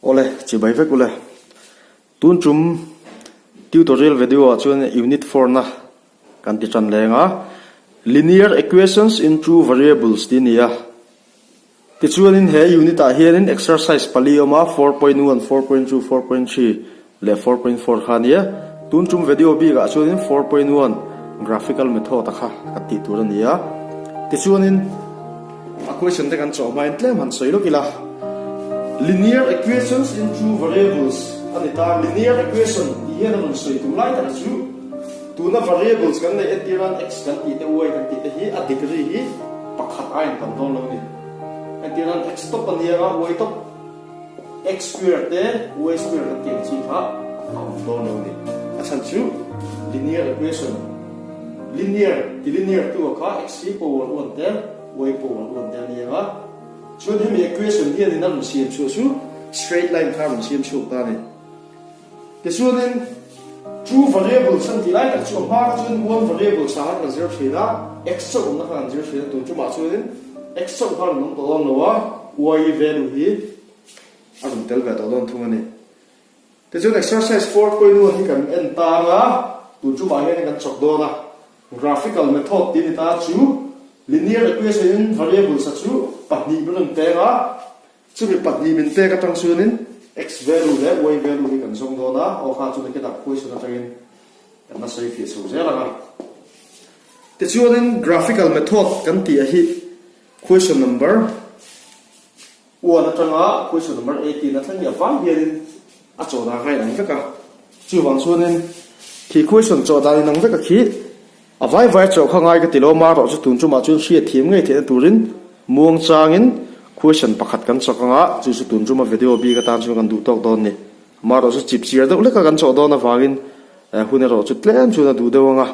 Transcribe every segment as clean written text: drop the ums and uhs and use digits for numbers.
Ole chỉ bài vek ole tun chum tutorial video chuan unit 4 na kan ti chan lenga linear equations in two variables tinia ti chuan in he unit a hian in exercise palioma 4.1 4.2 4.3 le 4.4 khania tun chum video bi ga chuan in 4.1 graphical method kha kati turania ti chuan in a question te kan chaw mai tlem han soilo kila linear equations in two variables anita linear equation hian an soi tu lai ta chu tuna variables kan nei etiran x kan ti te y kan ti te hi a degree hi pakhat ain kan don lo ni etiran x to pania ga y to x square te y square kan ti chi kha am don lo ni asan chu linear equation linear tu kha x power 1 te y power 1 te ni ga chuan hemi equation hian in an siam chu straight line kha an siam chu ta ni ke chuan in two variables an ti lai tak chu ma chuan one variable sa kan 0 thila x so na kan 0 thila tu chu ma chuan in x so kha an to don lo wa y value hi an tel va to don thung ani te chuan exercise 4.1 hi kan en ta nga tu chu ma hian kan chok do na graphical method ti ta chu linear equation in variables chu patni brum te nga chu bi patni min te ka tang chuan in x value le y value hi kan song do na o kha chu ke da question atangin kan na sai fi so zela ga te chuan in graphical method kan ti a hi question number 1 atanga question number 18 atang ya vai hian a chaw da gai nang veka chu wang chuan in ki question chaw da nang veka khi avai vai chaw khangai ka tilo ma ro chu tun chu ma chu hria thiam ngai the turin muang changin question pakhat kan chakanga chu chu tun chu ma video bi ka tan chu kan du tok don ni ma ro chu chip chiar do le ka kan chaw don na wangin hune ro chu tlem chu na du dewanga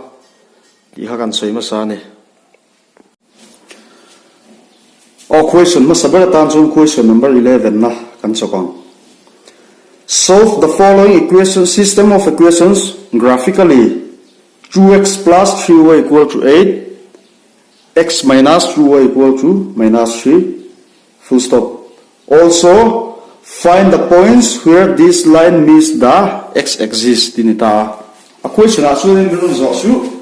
ti ha kan sei ma sa ni o question ma sabara tan chu question number 11 na kan chakang solve the following equation system of equations graphically 2x plus 3y equal to 8, x minus 2y equal to minus 3, full stop. Also, find the points where this line meets the x-axis. Dinita. A question actually in the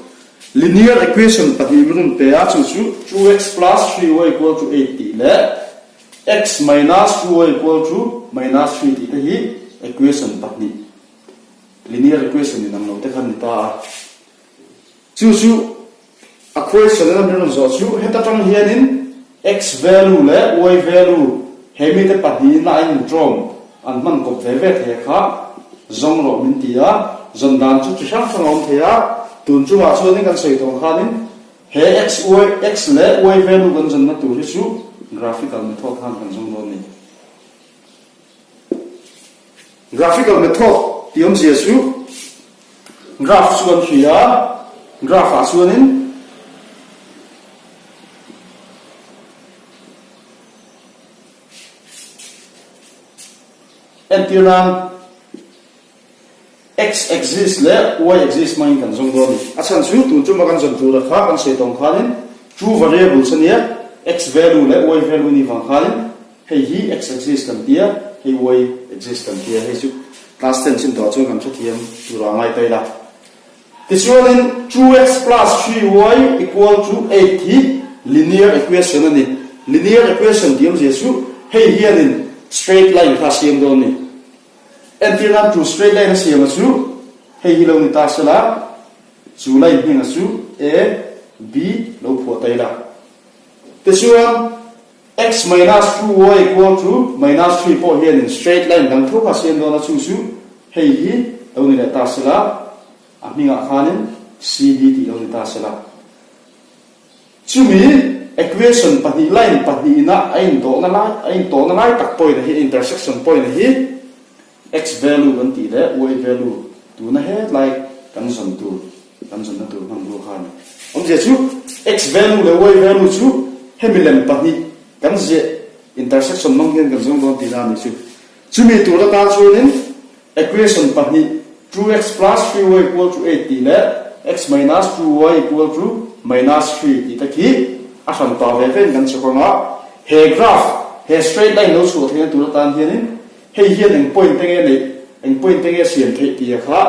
linear equation, but we will pay 2x plus 3y equal to 8, x minus 2y equal to minus 3. This equation, but linear equation in the note. Chu a question na meron zo chu heta tang hianin x value le y value hemi te padi na in drom an man ko ve ve the kha zong ro min tia zon dan chu sang sang om thea tun chu ma chu ni kan sei thong khanin he x le y value kan zon na tu chu graphical method khan kan zong lo ni graphical method tiom jesu graph chuan thia graph asuanin entiran x axis le y axis main kan zong don asan chu tu chu ma kan zon tu la kha kan se tong khanin two variables ania x value le y value ni wang khanin hei hi x axis kan tia hei y axis kan tia hei chu class 10 sin to chu kan thathiam tu ra mai tai la this one in 2x plus 3y equal to 8 linear equation ani linear equation diam jesu hey here in straight line kha siam do ni antina to straight line siam chu hey hi lo ni ta sala chu line hinga chu a b lo pho tai la this one x minus 2y equal to minus 3 po here in straight line dang thu kha siam do na chu hey hi lo ni ta sala aminga khanin cd ti lo ta sala chumi equation pani line pani na ain to na lai tak point hi intersection point hi x value kan ti le y value tu na he like kan zon na tu man do khan om je chu x value le y value chu hemilen pani kan je intersection mong hian kan zong don ti na ni chu chumi tu la ta chu nin equation pani 2x plus 3y equal to 8 le x minus 2y equal to minus 3 ita ki asan ta ve ven kan chakanga he graph he straight line lo chu the tu tan hian hei hian eng point tenge nei eng point tenge siam thei tia kha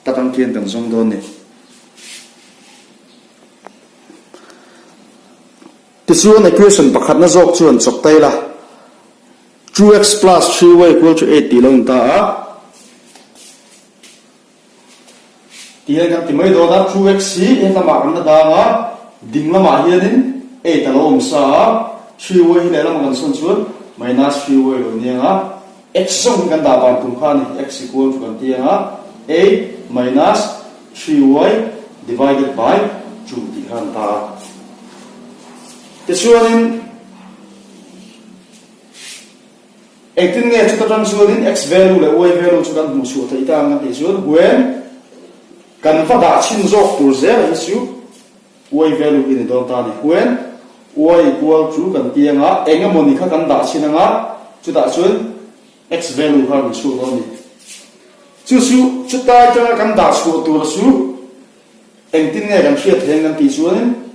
tatang thian kan zong don ni tichuan equation pakhat na jok chuan chok tai la 2x plus 3y equal to 8 ti lo in ta a tia kan ti mai do na 2x hi en lama kan na da nga ding lama hianin 8 alo om sa 3y hi le lama kan son chuan minus 3y lo ni nga x song kan da ban tum kha ni x equal to kan ti nga 8 minus 3y divided by 2 ti han ta tichuanin 18 nge chuta tang chuanin x value le y value chu kan mu chu thei ta nga ti chuan when kan fa da chin jok tur zel issue y value in don ta ni when y equal to kan ti nga engemoni kha kan da chin nga chu da chuan x value kha mu chu lo ni chu ta kan da chu tur chu 18 nge kan fiat theng kan ti chuanin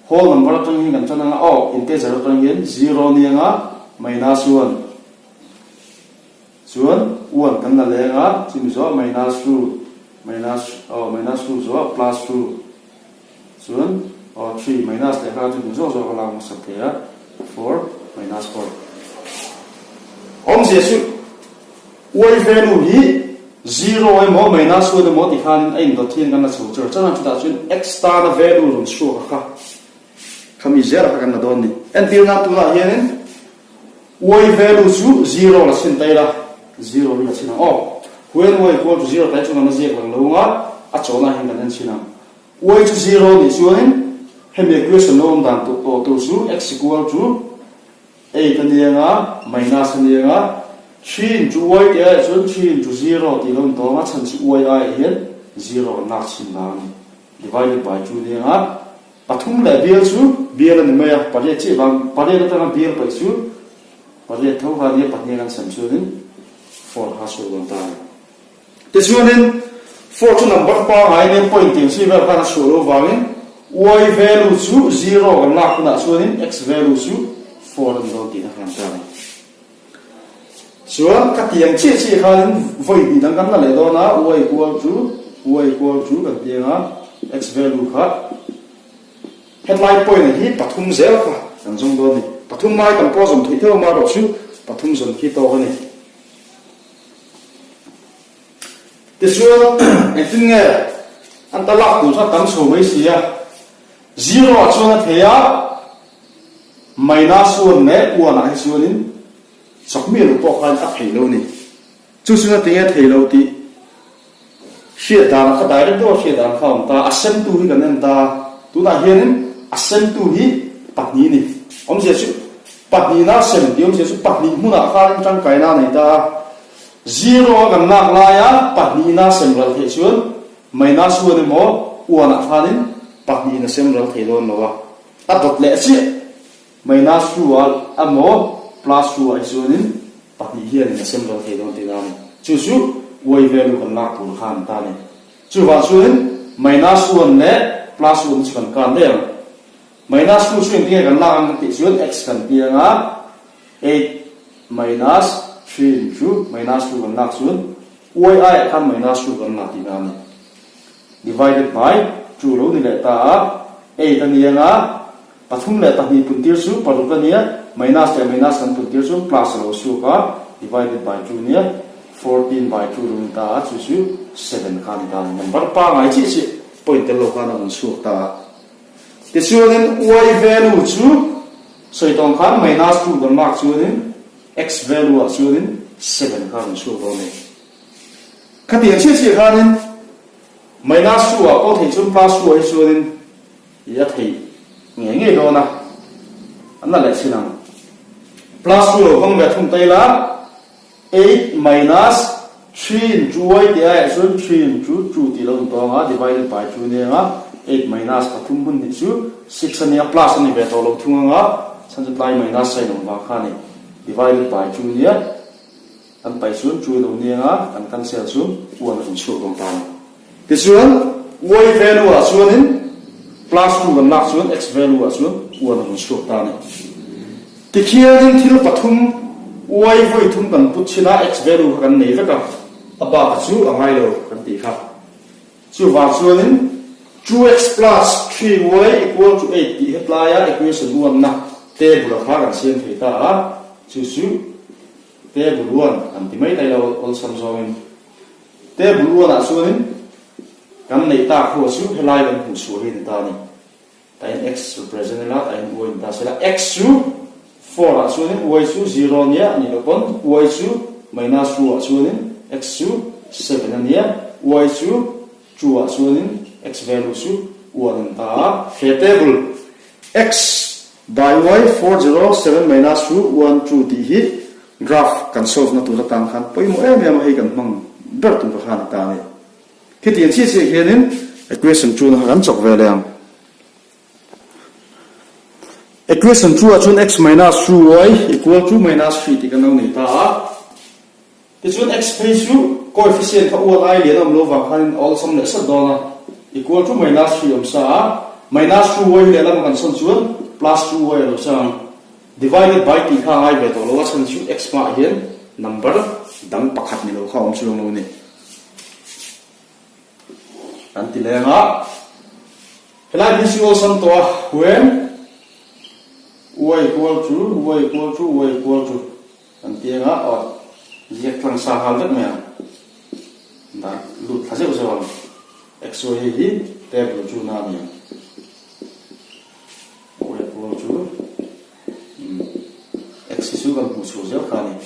whole number tang hi kan chana nga integer tang yin 0 ni nga minus 1 chuan 1 kan la le nga chim zo minus 2 zo plus 2 chuan 3 minus le kha chim zo zo la mo sa thea 4 minus 4 om je su y value hi 0 ai mo minus 1 mo ti khan ai ndo thien kan na chu chana chu ta chuan x star na value rum chu kha kami zero kan na don ni until na tu la hianin y value chu 0 la sin tai la 0 la sin when y equal to 0 tai chu na je lang lo nga a chona hin kan sin na y to 0 ni chuan hem equation no dan to chu x equal to 8 kan dia nga minus kan dia nga 3 into y dia chuan 3 into 0 ti lo to nga chan chi y ai hian 0 na sin na divided by 2 dia nga pathum le bial chu bial ni maya pare chi bang pare na ta bial pa chu pare tho ha ni patne kan sam chu ni 4 ha so long ta this one in 4 to number pa hai ne point ting si ver kana so lo wangin y value chu 0 kan na kuna so ni x value chu 4 an do ti na kan ta so ka tiang chi khan voi bi dang kan na le do na y equal to kan ti nga x value kha headline point hi pathum zel kha kan jong do ni pathum mai kan po jom thei theu ma ro chu pathum zon ki to ni tisua etin nge antala ku sa tam so mai sia 0 chuna theya minus 1 ne 1 a chuanin sakmi ru po khan a thei lo ni chu chuna te thei lo ti shia da na kha direct do shia da kha ta asem tu hi kan ta tu na hianin asem tu hi patni ni om se chu patni na sem diom se chu patni huna khan tang kai na nei ta 0 kan nak la ya patni na sem ral the chuan minus 1 mo 1 a khanin patni na sem ral the lon lo wa a dot le chi minus 2 al amo plus 2 ai chuanin patni hian na sem ral the lon ti na chu chu y value kan nak tur khan ta ni chu wa chuan minus 1 le plus 1 chuan kan le minus 2 swing dia kan lang ti chuan x kan tia nga 8 minus 3 into minus 2 kan nak chuan y ai kan minus 2 kan nak ti na ni divided by 2 lo ni le ta 8 kan dia nga pathum le ta ni pun tir chu paru kan nia minus le minus kan pun tir chu plus lo su ka divided by 2 nia 14 by 2 lo ta chu chu 7 kan ta number pa ngai chi chi point lo kan on su ta tichuanin y value chu soitong khan minus 2 kan mark chuanin x value a chuanin 7 kan chu ro ne khatiang chi chi khanin minus 2 a ko thei chun plus 2 ai chuanin ya thei nge do na anna le chinang plus 2 lo hong ve thum tai la 8 minus 3 into y ti ai chuan 3 into 2 ti lo to nga divided by 2 ne nga 8 minus pathum bun ni chu 6 ania plus ani ve to lo thunga nga san supply minus sai no ba kha ni divided by 2 nia an pai sun 2 lo ni nga an cancel sun 1 an chu dong ta ti chuan y value a chuanin plus 2 kan nak chuan x value a chuan 1 an chu ta ni ti khianin thil pathum y voi thum kan put china x value kan nei veka aba ka chu angai lo kan ti kha chu wa chuanin 2x plus 3y equal to 8 ti hetlaya equation 1 na table kha kan siam thei ta chu table 1 kan ti mai tai lo all sum zongin table 1 a chuanin kan nei ta kho chu helai kan hu su hin ta ni tain x represent la tain y ta sela x chu 4 a chuanin y chu 0 nia ni lo pon y chu minus 2 a chuanin x chu 7 ania y chu 2 a chuanin x value chu 1 ta he table x by y 407 minus 2 1 2 ti hi graph kan solve na tu ta tang khan poi mo em hei kan mang ber tu khan ta ni khi tiền chi se hianin equation 2 na kan chok ve lem equation 2 a chun x minus 2y equal to minus 3 ti kan no ni ta ti chun x phase chu coefficient kha one I lian am lo wang khan all sum le sa do na equal to minus 3 om sa minus 2y le lam kan son chuan plus 2y lo sa divided by t kha ai ve to lo chan chu x ma hian number dang pakhat ni lo kha om chu lo ni an ti lenga helai visual sum to when y equal to an ti nga yek lang sa hal dak me da lut thase so x y hi table chu na ni y equal to x su kan hu chu ja khani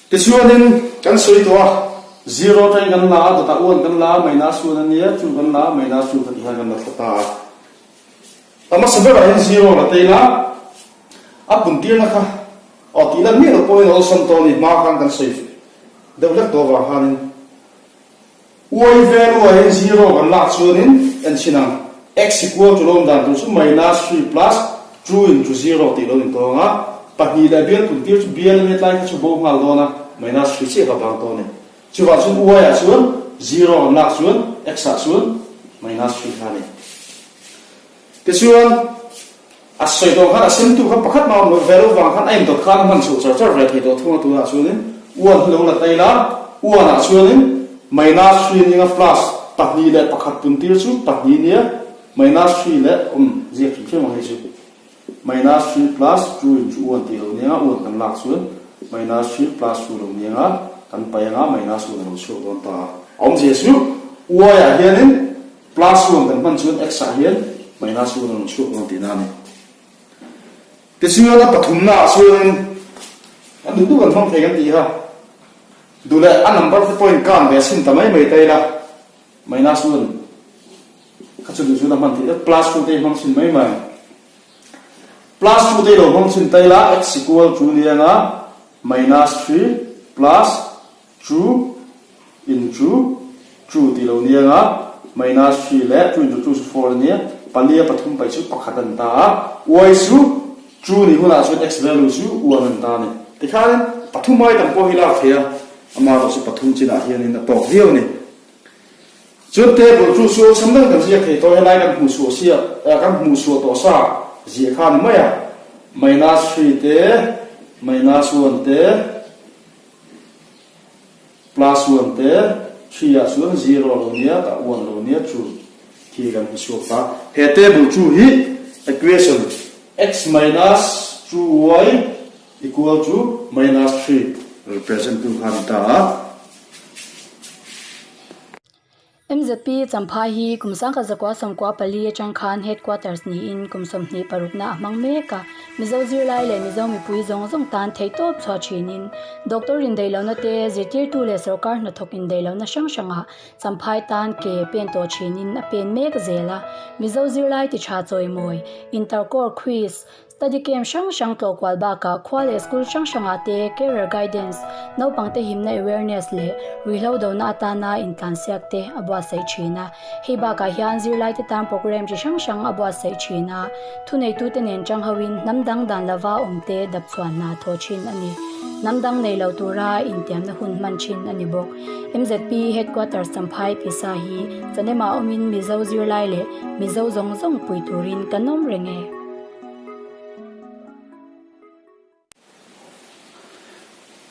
ti chuanin kan soi to 0 tai kan la to ta 1 kan la minus 1 ania 2 kan la minus 2 kan ha kan la ta tama saber a 0 la teina apun tir na kha o ti la mi lo point all sum to ni ma kan save develop to wa han y value a 0 kan la chuanin en chinang x equal to lawm dan to minus 3 plus 2 into 0 ti lo in to nga pahni la bial kun tir bial met lai chu bo ngal do na minus 3 che ka bang to ni chu wa chu y a chuan 0 an la chuan x a chuan minus 3 ha ni ti chuan a soi to khan a sim tu kha pakhat ma no value wang khan aim to khan man chu char ve thei to thunga tu a chuanin 1 lo la taila 1 a chuanin minus 3 ni nga plus pahni le pakhat pun tir chu pahni nia minus 3 le je khi che ma he chu minus 3 plus 2 into 1 ti lo nia 1 kan lak chuan minus 3 plus 2 lo nia kan pa nga minus 1 lo chu don ta om je chu y a hianin plus 1 kan man chuan x a hian minus 1 lo chu don ti na ni ti chuan a pathum na chuan an du kan phong thei kan ti ha du le a number point kan ve sin tamai mai tai la minus 1 ka chu chu na man ti plus 2 te mang sin mai mai plus 2 te lo mang sin tai la x equal to ni nga minus 3 plus 2 into 2 ti lo ni nga minus 3 le 2 into 2 is 4 ni palia pathum pai chu pakhatan ta y chu 2 ni huna chu x value chu 1 an ta ni tikhan pathum mai tam po hila phia ama ro chu pathum china hian in tok riau ni chu table chu so samdang kan sia thei to helai kan hu so sia kan hu so to sa ji khan maya minus 3 te minus 1 te plus 1 te 3 a chuan 0 lo nia ta 1 lo nia chu ki kan hu so ta he table chu hi equation x minus 2y equal to minus 3 represent to hanta MZP champhai hi kumsang ka zakwa samkwa pali changkhan headquarters ni in kumsom ni parukna amangme ka mizo zirlai le mizo mi pui zong zong tan theitop chha chinin doctor in deilona te zetir tu le sarkar na thokin deilona shanga champhai tan ke pen to chinin a pen mek zela mizo zirlai ti cha choi moi intercore quiz study camp shang to kwalba ka khwale school shanga te career guidance no pangte himna awareness le rilo do na atana in tan siak te abwa sai china heba ka hian zirlai te tam program chi shang abwa sai china thunei tu te nen chang hawin namdang dan lawa umte dap chuan na thochin ani namdang nei lo tura intiam na hun man chin ani bok MZP headquarters champhai pisa hi chanema omin mizo zirlai le mizo zong zong puiturin kanom renge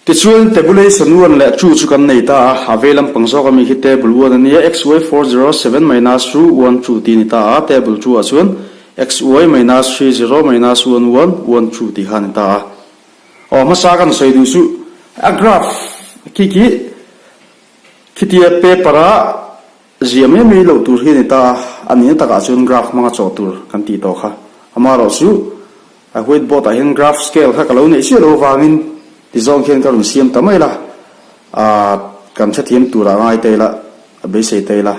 ti chuan tabulation 1 le 2 chu kan nei ta avelam pangzo ka mi hi table 1 ania xy 407 minus 2 1 2 ti ni ta table 2 a chuan xy minus 30 minus 1 1 1 2 ti han ta ma sa kan sei du su a graph ki tia paper a ziame mi lo tur hi ni ta ani ta ka chuan graph manga chaw tur kan ti to kha amaro su a whiteboard a hin graph scale kha kalo nei se lo wangin ti zong khen ka run siam tamai la kan cha thiam tura ngai te la be sei te la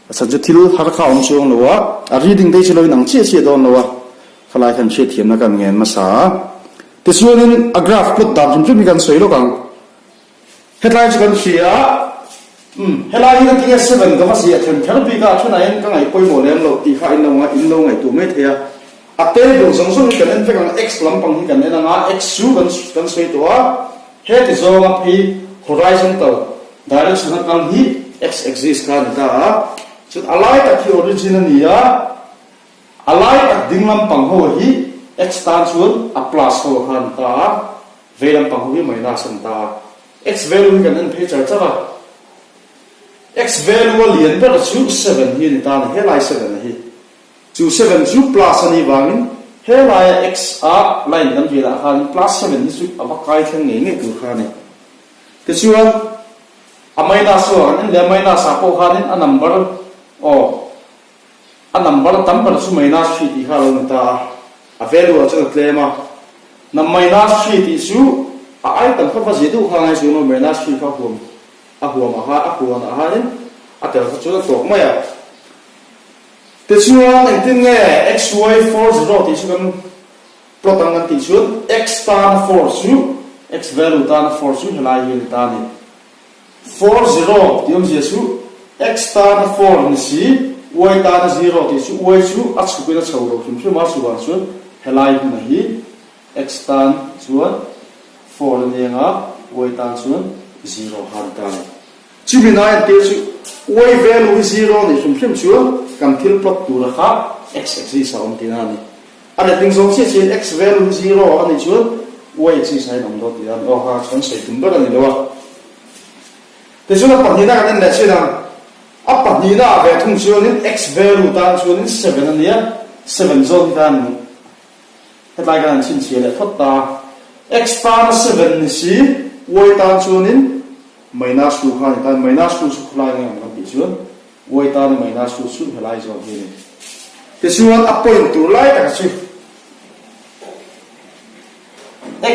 sa ju thil har kha om chuang lo wa a reading dei chilo nang che che don lo wa khalai khan che thiam na kan ngen ma sa ti chuanin a graph put dam chum mi kan sei lo kang headline kan sia headline kan ti 7 ka ma sia them therapy ka thuna en ka ngai poi mo lem lo ti kha in lo ngai tu me thea ate dong song song kan en fekang x lampang hi kan en nga x su kan sei to a he ti zo ma phi horizontal direction kan hi x axis kan ta chut alai ta thi origin ni ya alai ta ding lampang ho hi x tan chuan a plus ho kan ta ve lampang ho hi minus an ta x value kan en phe char cha x value lian per chu 7 hi ni ta he lai 7 hi chu 7 chu plus ani wangin he lai x a line kan vela khan plus 7 ni chu abakai thang nge tu khani te chuan a minus so an le minus a po khanin a number tam par chu minus 3 ti ha lo ta a value a chu tlema na minus 3 ti chu a ai tam kha ji du kha ngai chu no minus 3 kha hum a huam a huam a ha in a tel chu to ma ya te chuan en tin nge xy 40 ti chu kan plot ang ti chu x tan 4 chu x value tan 4 chu helai hi ta ni 40 ti om je chu x tan 4 ni si y tan 0 ti chu y chu a chu pe na chho ro kim chu ma chu wa chu helai hi na hi x tan chuan 4 ni nga y tan chuan 0 han ta ni chi bi na te chu y value 0 ni chum chu kam thil plot tu ra kha x axis sa om ti na ni ana ting zong che x value 0 ani chu y axis sai nom do ti an o ha chon sei tum ba ni lo wa te chu na pa ni na kan na che na a pa ni na ve thung chu ni x value tan chu ni 7 ani ya 7 zone tan ta lai kan chin che le thot ta x tan 7 ni si y tan chu ni minus 2 kha ni tan minus 2 chu lai ngang kan ti chu y tan minus 2 chu helai zo hi ni te chuan a point tu lai ta chu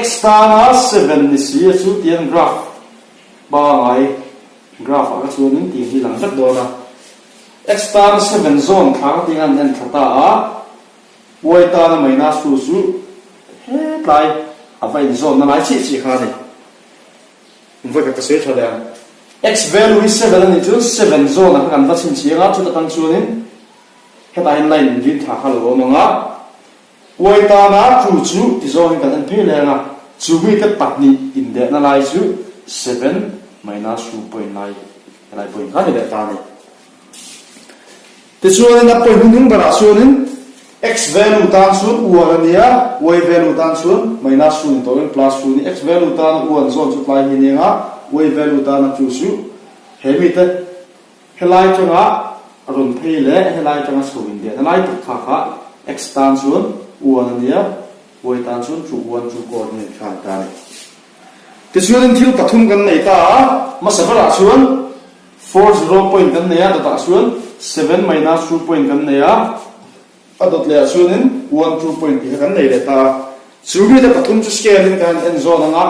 x tan 7 ni si chu tian graph ba ngai graph a chu nin ti hi lang sak do na x tan 7 zone kha ti ngan nen thata a y tan minus 2 chu he lai a vai zone na lai chi kha ni voi ka ta se tha da x value is 7 ni chu 7 zone a kan va chin chi nga chu ta tang chu nin he ta in line din tha kha lo ma nga y ta na chu ti zone kan an phe le nga chu mi ka pat ni in de na lai chu 7 minus 2.9 lai point kha ni da ta ni te chu na point ning bara chu nin x value tan chu u ania y value tan chu minus 2 to plus 2 ni x value tan u an zone chu lai ni nga y value tan chu chu hemi te helai changa run phei le helai changa so in de helai tu kha kha x tan chu u ania y tan chu chu 1 chu ko ni kha ta ni te chu nin thil pathum kan nei ta ma sa bara chuan 40 point kan nei a ta chuan 7 minus 2 point kan nei a adot le chuanin 1 2 point hi kan nei le ta chubi te pathum chu scale in kan en zone nga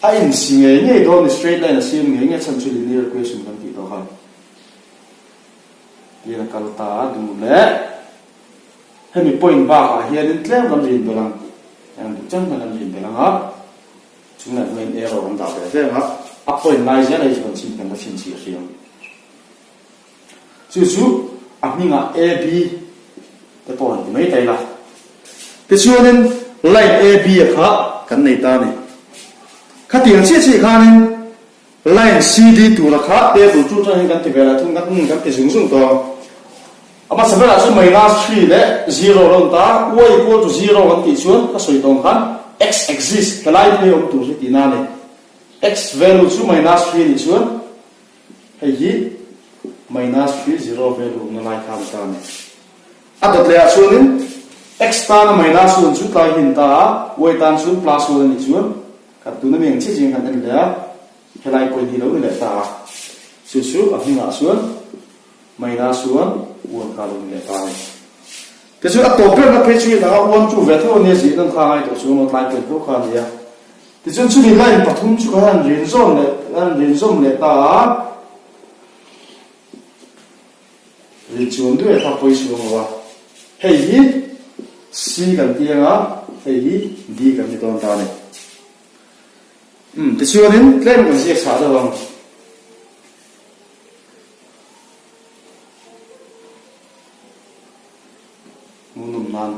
a in singe nge do ni straight line a sim nge chan chu linear equation kan ti to khan ye kal ta du le hemi point ba a hian in tlem kan rin belang ang chang kan rin belang ha chungna main arrow kan da be ha a point lai ja lai chu chin kan da chin chi riam chu a minga a b te pon ti mai tai la te chuanin line a b kha kan nei ta ni kha tiang chi kha nin line c d tu la kha te bu chu cha kan ti vela thung kan ti sung sung to ama sabara chu minus 3 le 0 ron ta y equal to 0 kan ti chuan ka soi tong khan x exists cái lại này ông tu sẽ tin này x value chu minus 3 ni chuan hay hi minus 3 0 value na lai kham ta ne adat le chuan x tan minus 1 chu tai hin ta y tan chu plus 1 ni chuan kat tu na meng chi jing han an le helai point hi lo ni le ta chu chu a hinga chuan minus 1 1 ka lo ni le ta ne cái số atomic là cái chuyện là one two về thôi nên gì đang khai tổ số một lại quyền thuốc khai gì thì chúng chúng mình lại bắt thùng chúng ta làm liên zone này ta liên chuẩn đuôi ta phải số mà hay gì C cần tiền á hay gì D cần tiền toàn ta này thì số nên lên cái gì sao được không munum nan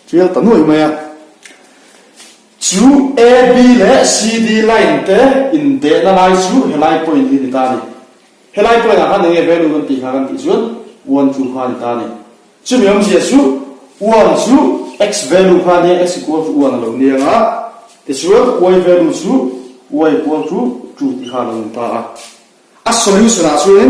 chiel tanoi maya chu a b le c d line te in de na lai chu helai point ni ta ni helai point a han nge value kan ti khan ti chuan 1 chu khan ta ni chu mi om ji chu 1 chu x value khan ni x equal to 1 lo ni nga ti chuan y value chu y equal to 2 ti khan lo ta a solution a chuan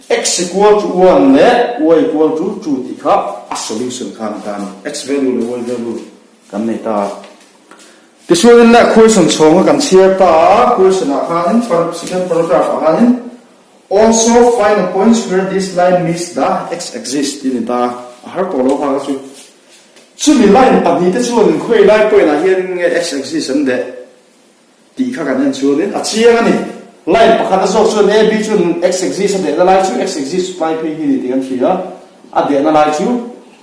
x equal to 1 le y equal to 2 thì khác a solution khan tan x value le y value kan nei ta ti suin la question chong kan chia ta question a khan second paragraph a khan also find the points where this line meets the x axis tin ta har to lo ha chu chu mi line pa ni te chuan khoi lai point a hian x axis an de ti kha kan an chuan a chia ani line pakhat zo chuan a b chuan x axis a de na lai chu x axis pai phi hi ni ti kan thia a de na lai chu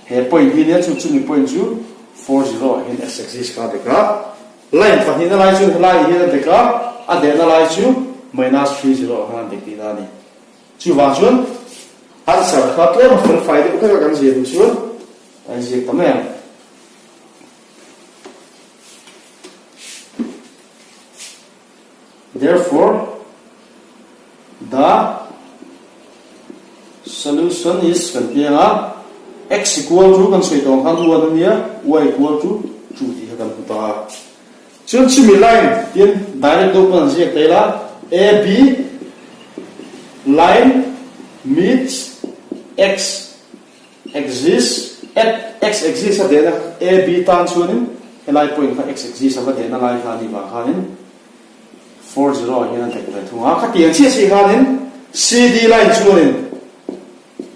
he point hi ne chu chu ni point chu 40 hin x axis ka de ka line pakhat na lai chu lai hi na de ka a de na lai chu minus 30 han de ti na ni chu wa chuan answer khat le ma fal fai de ka kan je du chuan ai je ta me therefore the solution is kantianga x equal to kan soi tong khan ruan ania y equal to 2 ti kan ta chun chimi line tin direct do kan je tela a b line meets x axis at x axis at a b tan chuanin line point kha x axis ava de na line kha ni ba khanin 40 hian tek ve thunga khatiang chi chi khanin cd line chuanin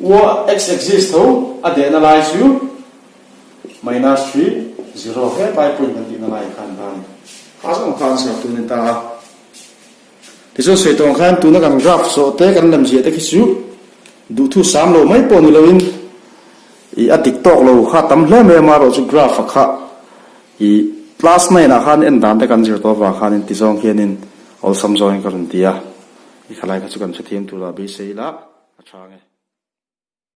wa x axis tho ade na lai chu minus 3 0 he 5 point kan ti na lai khan ban khasam khan sa tu ni ta ti so sei tong khan tu na kan graph so te kan lam ji te khisu du thu sam lo mai pon lo in I a tiktok lo kha tam hle me ma ro chu graph kha I plus 9 a khan en dan te kan zir to wa khan in ti zong hianin all sam join kan tia I khalai kha chu kan chathiam tu la be sei la a thange